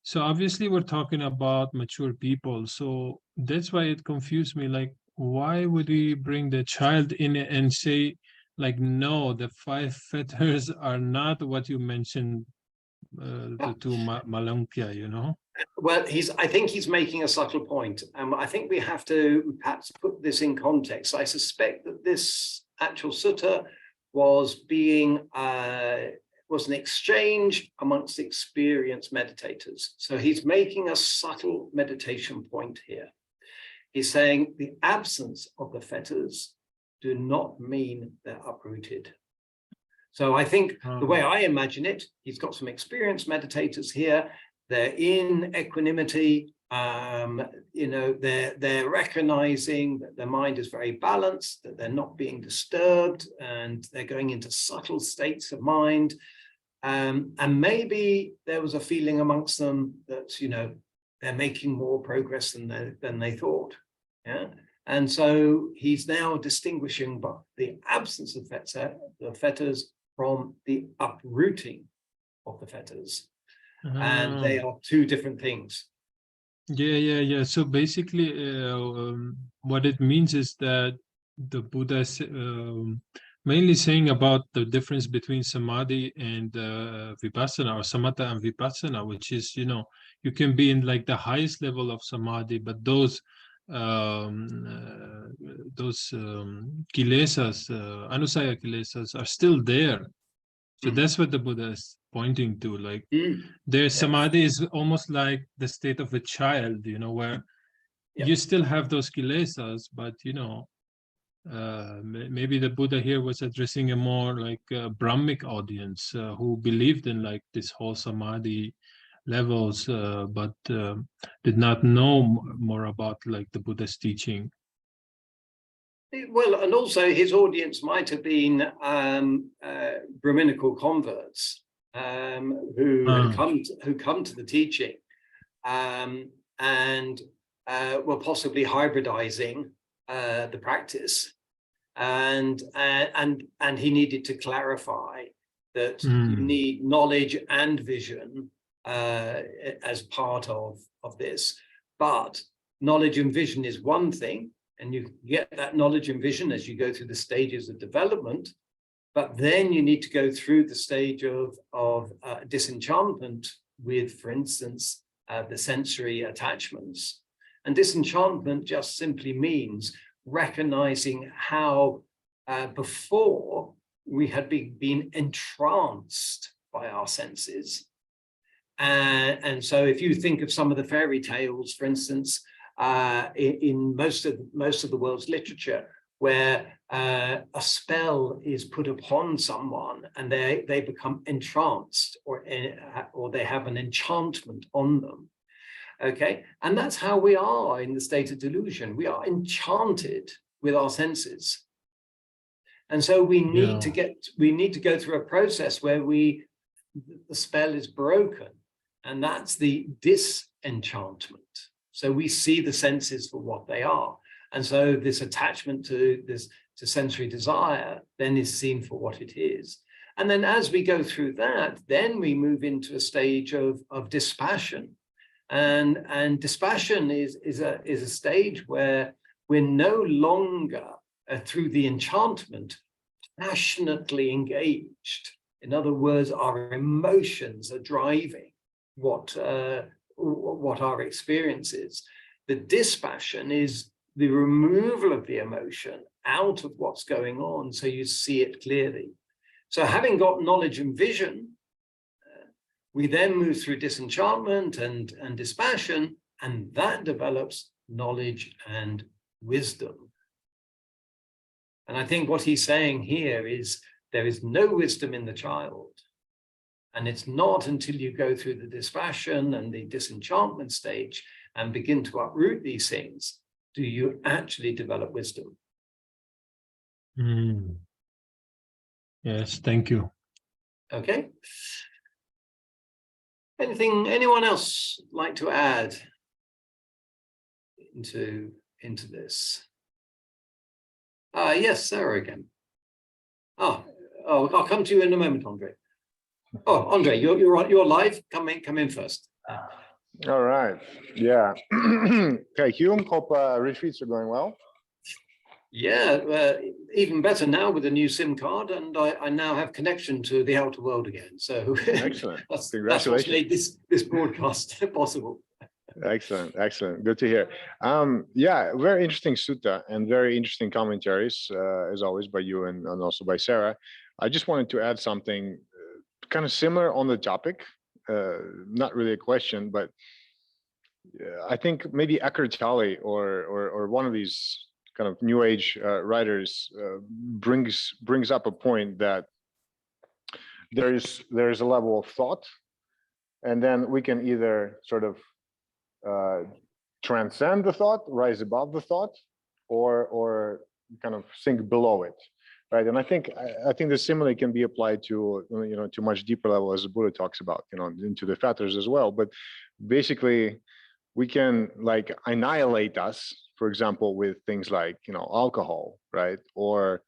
So obviously we're talking about mature people. So that's why it confused me. Like, why would we bring the child in and say, like, no, the 5 fetters are not what you mentioned to Malunkyaputta, you know? Well, I think he's making a subtle point. I think we have to perhaps put this in context. I suspect that this actual sutta was was an exchange amongst experienced meditators. So he's making a subtle meditation point here. He's saying the absence of the fetters do not mean they're uprooted. So I think the way I imagine it, he's got some experienced meditators here. They're in equanimity. You know, they're recognizing that their mind is very balanced, that they're not being disturbed, and they're going into subtle states of mind. And maybe there was a feeling amongst them that, you know, they're making more progress than they thought. Yeah. And so he's now distinguishing the absence of the fetters from the uprooting of the fetters. And they are 2 different things. Yeah. So basically, what it means is that the Buddha is mainly saying about the difference between samadhi and vipassana, or samatha and vipassana, which is, you know, you can be in like the highest level of samadhi, but those kilesas, anusaya kilesas, are still there. So that's what the Buddha is pointing to. Like, their samadhi is almost like the state of a child, you know, where you still have those kilesas, but, you know, maybe the Buddha here was addressing a more like Brahmic audience who believed in like this whole samadhi levels, but did not know more about like the Buddha's teaching. Well, and also his audience might have been Brahminical converts who come to the teaching and were possibly hybridizing the practice, and he needed to clarify that you need knowledge and vision as part of this. But knowledge and vision is one thing, and you get that knowledge and vision as you go through the stages of development. But then you need to go through the stage of disenchantment with, for instance, the sensory attachments. And disenchantment just simply means recognizing how before we had been entranced by our senses. And so if you think of some of the fairy tales, for instance, in most of the world's literature, where a spell is put upon someone and they become entranced, or they have an enchantment on them. Okay, and that's how we are in the state of delusion. We are enchanted with our senses, and so we need to go through a process where the spell is broken, and that's the disenchantment. So we see the senses for what they are, and so this attachment to sensory desire then is seen for what it is. And then as we go through that, then we move into a stage of dispassion. And dispassion is a stage where we're no longer through the enchantment passionately engaged. In other words, our emotions are driving what our experience is. The dispassion is the removal of the emotion out of what's going on, so you see it clearly. So having got knowledge and vision, we then move through disenchantment and dispassion, and that develops knowledge and wisdom. And I think what he's saying here is there is no wisdom in the child. And it's not until you go through the dispassion and the disenchantment stage and begin to uproot these things do you actually develop wisdom. Yes, thank you. Okay. Anyone else like to add into this? Yes, Sarah again. I'll come to you in a moment, Andre. Oh, Andre, you're live. Come in first. All right. Yeah. Okay, Hugh, hope retreats are going well. Yeah, even better now with a new SIM card, and I now have connection to the outer world again. So Excellent. that's Congratulations. what's made this broadcast possible. Excellent, excellent. Good to hear. Yeah, very interesting sutta and very interesting commentaries, as always, by you and also by Sarah. I just wanted to add something kind of similar on the topic. Not really a question, but I think maybe Eckhart Tolle or one of these kind of New Age writers brings up a point that there's a level of thought, and then we can either sort of transcend the thought, rise above the thought, or kind of sink below it, right? And I think the simile can be applied to to much deeper level, as the Buddha talks about, into the fetters as well. But basically, we can like annihilate us, for example, with things like alcohol, right? Or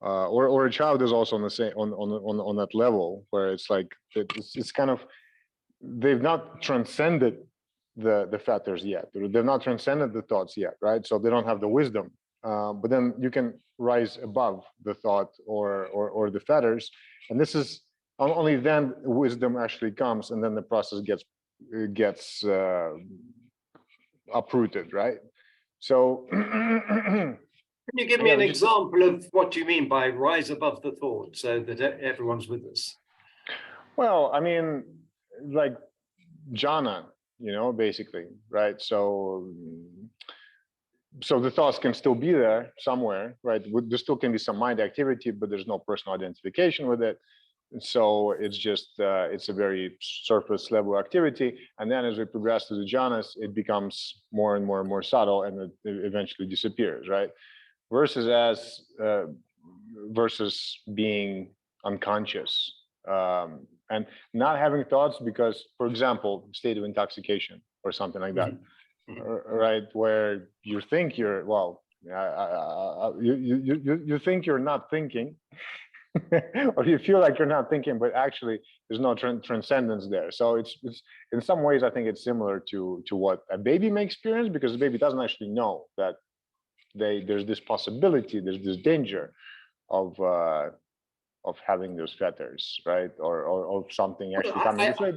a child is also on the same on that level where it's like it's kind of, they've not transcended the fetters yet. They've not transcended the thoughts yet, right? So they don't have the wisdom. But then you can rise above the thought or the fetters, and this is only then wisdom actually comes, and then the process gets uprooted, right? So can you give me an example of what you mean by rise above the thought, so that everyone's with us? Well, I mean, like jhana, basically, right? So the thoughts can still be there somewhere, right? There still can be some mind activity, but there's no personal identification with it. So it's just, it's a very surface level activity. And then as we progress to the jhanas, it becomes more and more and more subtle, and it eventually disappears, right? Versus being unconscious and not having thoughts because, for example, state of intoxication or something like that, right? Where you think you're, you think you're not thinking, or you feel like you're not thinking, but actually there's no transcendence there. So it's in some ways, I think it's similar to what a baby may experience, because the baby doesn't actually know that there's this possibility, there's this danger of having those fetters, right? Or of something actually coming this way.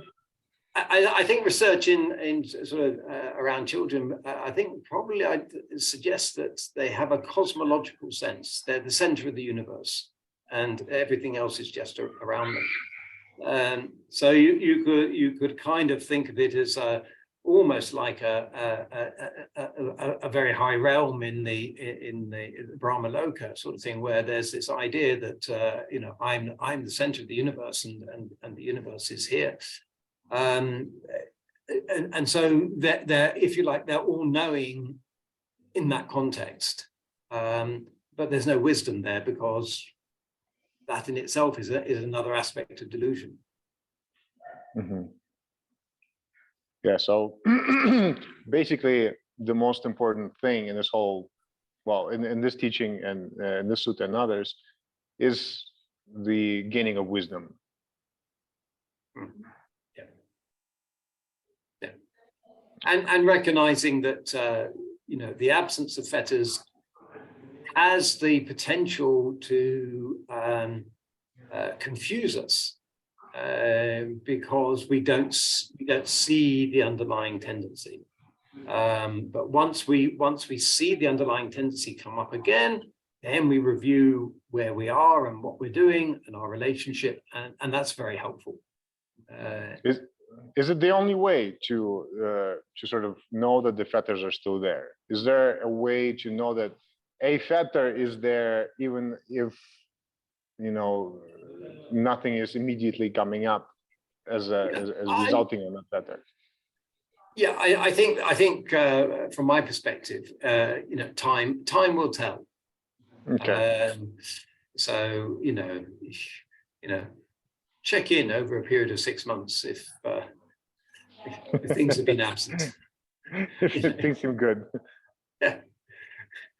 I think research in sort of around children, I think probably I'd suggest that they have a cosmological sense. They're the center of the universe, and everything else is just around them. So you could kind of think of it as almost like a very high realm in the Mahāmālukya sort of thing, where there's this idea that I'm the center of the universe, and the universe is here. And so they're, if you like, they're all knowing in that context, but there's no wisdom there, because that in itself is another aspect of delusion. Mm-hmm. Yeah, so basically the most important thing in this whole, in this teaching and in this sutta and others, is the gaining of wisdom. Yeah. And recognizing that the absence of fetters has the potential to confuse us, because we don't see the underlying tendency. But once we see the underlying tendency come up again, then we review where we are and what we're doing and our relationship, and that's very helpful. Is it the only way to sort of know that the fetters are still there? Is there a way to know that a fetter is there even if nothing is immediately coming up as resulting in a fetter? Yeah, I think from my perspective, time will tell. Okay. So check in over a period of 6 months if things have been absent. If things seem good. Yeah.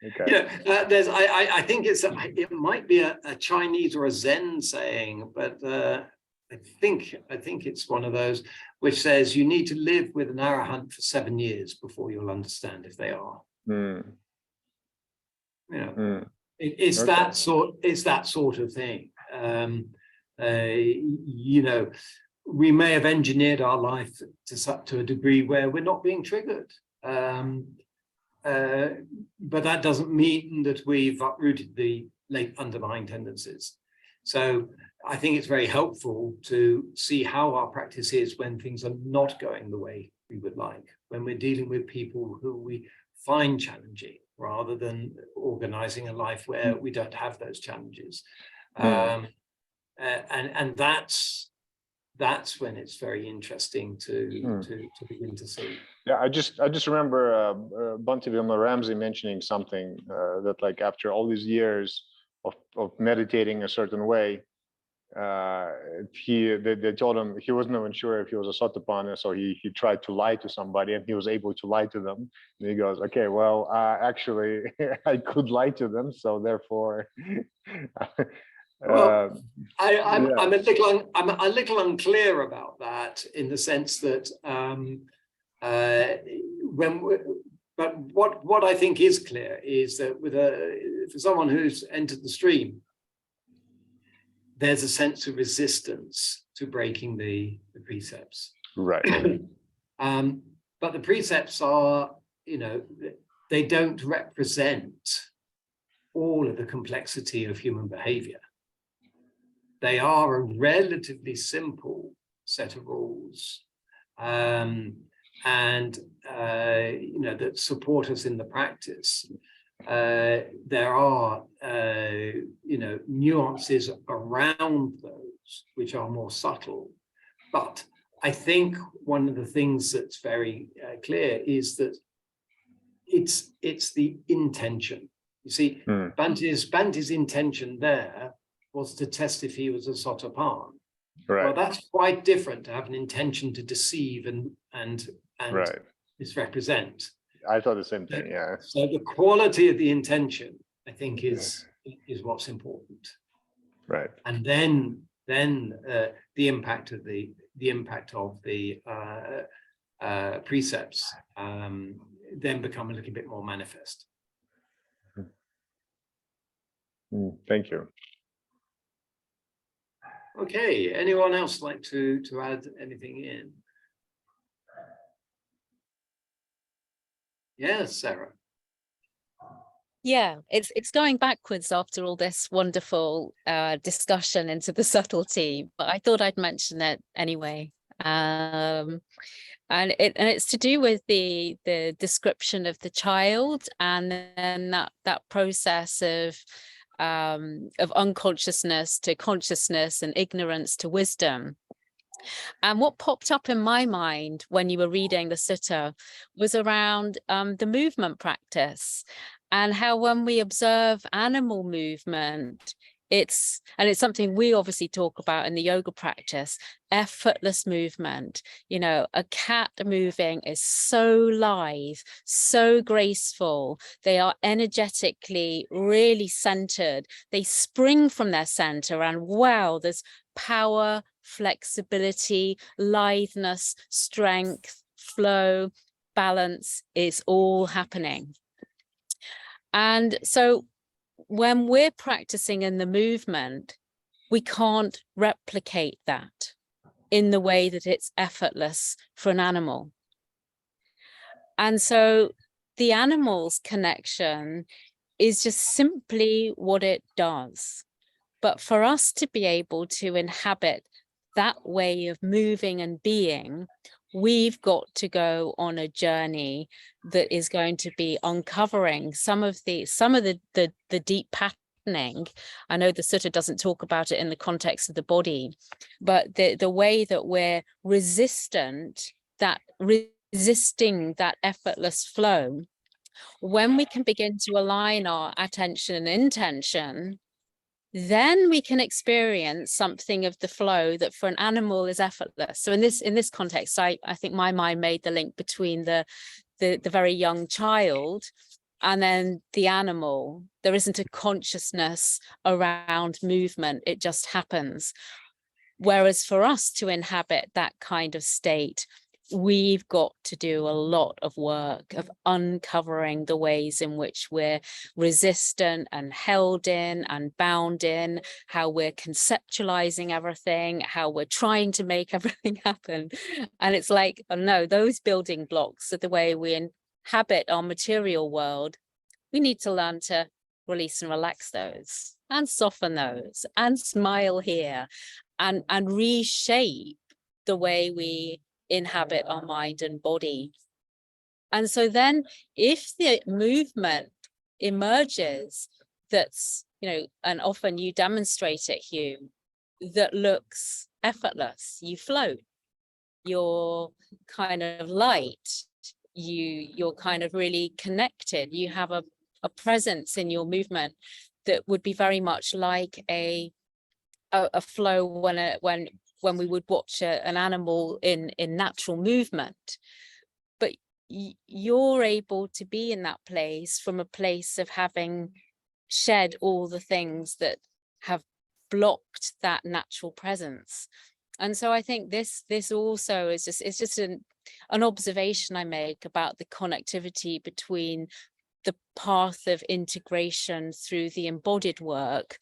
Okay. I think it might be a Chinese or a Zen saying, but I think it's one of those which says you need to live with an arahant for 7 years before you'll understand if they are. It's Okay. that sort of thing. We may have engineered our life to a degree where we're not being triggered. But that doesn't mean that we've uprooted the late underlying tendencies. So I think it's very helpful to see how our practice is when things are not going the way we would like, when we're dealing with people who we find challenging, rather than organizing a life where we don't have those challenges. And that's when it's very interesting to begin to see. Yeah, I just remember Bhante Vimla Ramsey mentioning something that, like, after all these years of meditating a certain way, they told him he wasn't even sure if he was a Sotapanna, so he tried to lie to somebody, and he was able to lie to them. And he goes, okay, well, actually, I could lie to them, so therefore. Well, I'm a little unclear about that, in the sense that but what I think is clear is that for someone who's entered the stream, there's a sense of resistance to breaking the precepts. Right. But the precepts are, they don't represent all of the complexity of human behavior. They are a relatively simple set of rules, that support us in the practice. There are, nuances around those which are more subtle. But I think one of the things that's very clear is that it's the intention. You see, Bhante's intention there was to test if he was a Sotapan. Right. Well, that's quite different to have an intention to deceive and Right. misrepresent. I thought the same thing. Yeah. So the quality of the intention, I think, is what's important. Right. And then the impact of the precepts then become a little bit more manifest. Thank you. Okay, anyone else like to add anything in? Yes, Sarah. Yeah, it's going backwards after all this wonderful discussion into the subtlety, but I thought I'd mention it anyway. And it's to do with the description of the child, and then that process of unconsciousness to consciousness and ignorance to wisdom. And what popped up in my mind when you were reading the sutta was around the movement practice, and how when we observe animal movement, it's something we obviously talk about in the yoga practice, effortless movement. A cat moving is so lithe, so graceful. They are energetically really centered. They spring from their center, and wow, there's power, flexibility, litheness, strength, flow, balance is all happening. And so when we're practicing in the movement, we can't replicate that in the way that it's effortless for an animal. And so the animal's connection is just simply what it does. But for us to be able to inhabit that way of moving and being, we've got to go on a journey that is going to be uncovering some of the deep patterning. I know the sutta doesn't talk about it in the context of the body, but the way that we're resisting that effortless flow, when we can begin to align our attention and intention, then we can experience something of the flow that for an animal is effortless. So in this context, I think my mind made the link between the very young child And then the animal, there isn't a consciousness around movement, it just happens. Whereas for us to inhabit that kind of state, we've got to do a lot of work of uncovering the ways in which we're resistant and held in and bound in, how we're conceptualizing everything, how we're trying to make everything happen. And it's like, oh no, those building blocks are the way we inhabit our material world. We need to learn to release and relax those and soften those and smile here and reshape the way we inhabit our mind and body. And so then if the movement emerges that's, you know, and often you demonstrate it, Hugh, that looks effortless, you float, you're kind of light, you're kind of really connected, you have a presence in your movement that would be very much like a flow when we would watch an animal in natural movement. But you're able to be in that place from a place of having shed all the things that have blocked that natural presence. And so I think this also is just an observation I make about the connectivity between the path of integration through the embodied work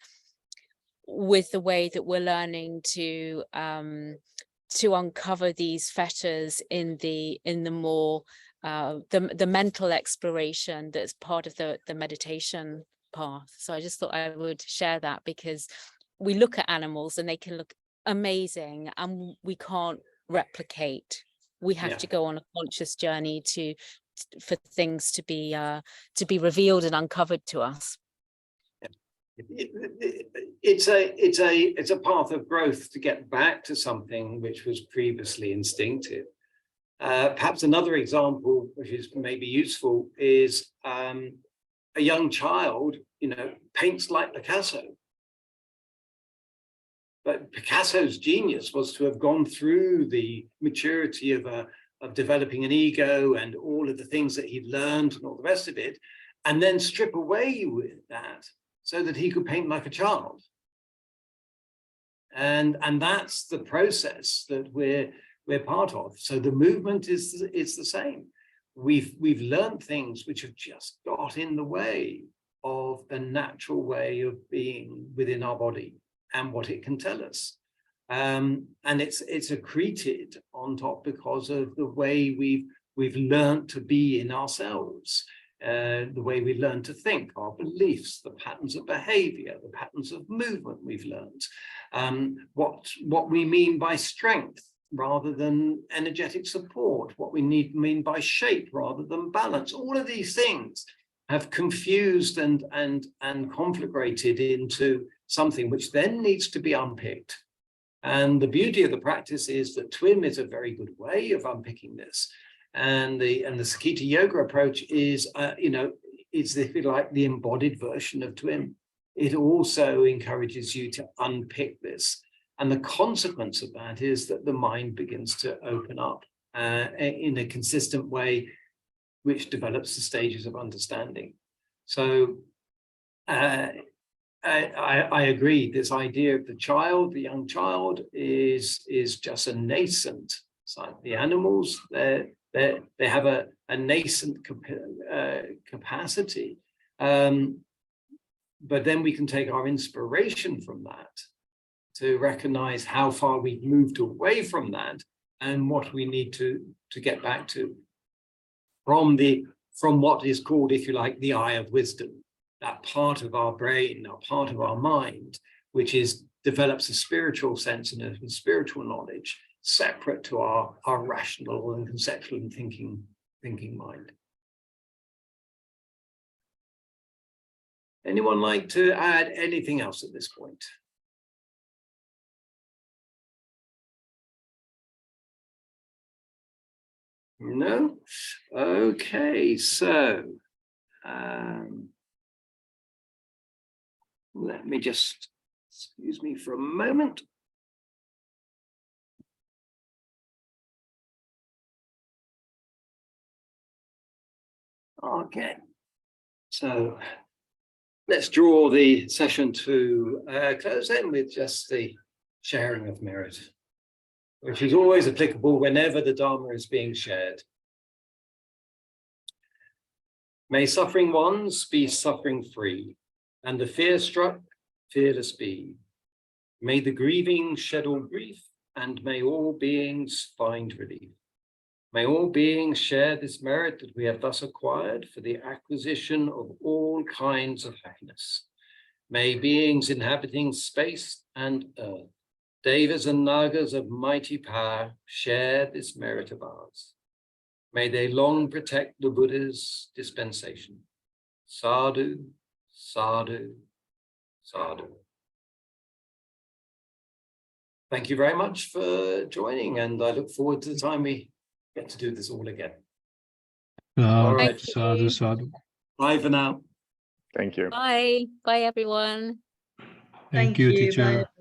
with the way that we're learning to uncover these fetters in the more the mental exploration that's part of the meditation path. So I just thought I would share that, because we look at animals and they can look amazing and we can't replicate. We have to go on a conscious journey for things to be revealed and uncovered to us. It's a path of growth to get back to something which was previously instinctive. Perhaps another example, which is maybe useful, is a young child, you know, paints like Picasso. But Picasso's genius was to have gone through the maturity of developing an ego and all of the things that he'd learned and all the rest of it, and then strip away with that so that he could paint like a child. And that's the process that we're part of. So the movement is the same. We've learned things which have just got in the way of the natural way of being within our body and what it can tell us. And it's accreted on top because of the way we've learned to be in ourselves, the way we learn to think, our beliefs, the patterns of behavior, the patterns of movement we've learned, what we mean by strength rather than energetic support, what we mean by shape rather than balance. All of these things have confused and conflagrated into something which then needs to be unpicked. And the beauty of the practice is that TWIM is a very good way of unpicking this. And the Sakita Yoga approach is, it's, if you like, the embodied version of TWIM. It also encourages you to unpick this. And the consequence of that is that the mind begins to open up in a consistent way, which develops the stages of understanding. So I agree, this idea of the young child is just a nascent. It's like the animals, they have a nascent capacity. But then we can take our inspiration from that to recognize how far we've moved away from that and what we need to get back to from what is called, if you like, the eye of wisdom, that part of our brain, that part of our mind, which develops a spiritual sense and a spiritual knowledge separate to our rational and conceptual and thinking mind. Anyone like to add anything else at this point? No? Okay, so let me just, excuse me for a moment. Okay, So let's draw the session to a close then with just the sharing of merit, which is always applicable whenever the Dharma is being shared. May suffering ones be suffering free, and the fear struck fearless be. May the grieving shed all grief, and may all beings find relief. May all beings share this merit that we have thus acquired for the acquisition of all kinds of happiness. May beings inhabiting space and earth, Devas and Nagas of mighty power, share this merit of ours. May they long protect the Buddha's dispensation. Sadhu, sadhu, sadhu. Thank you very much for joining, and I look forward to the time we get to do this all again. All right. Sadhu, sadhu. Bye for now. Thank you. Bye. Bye, everyone. Thank you, teacher. Bye.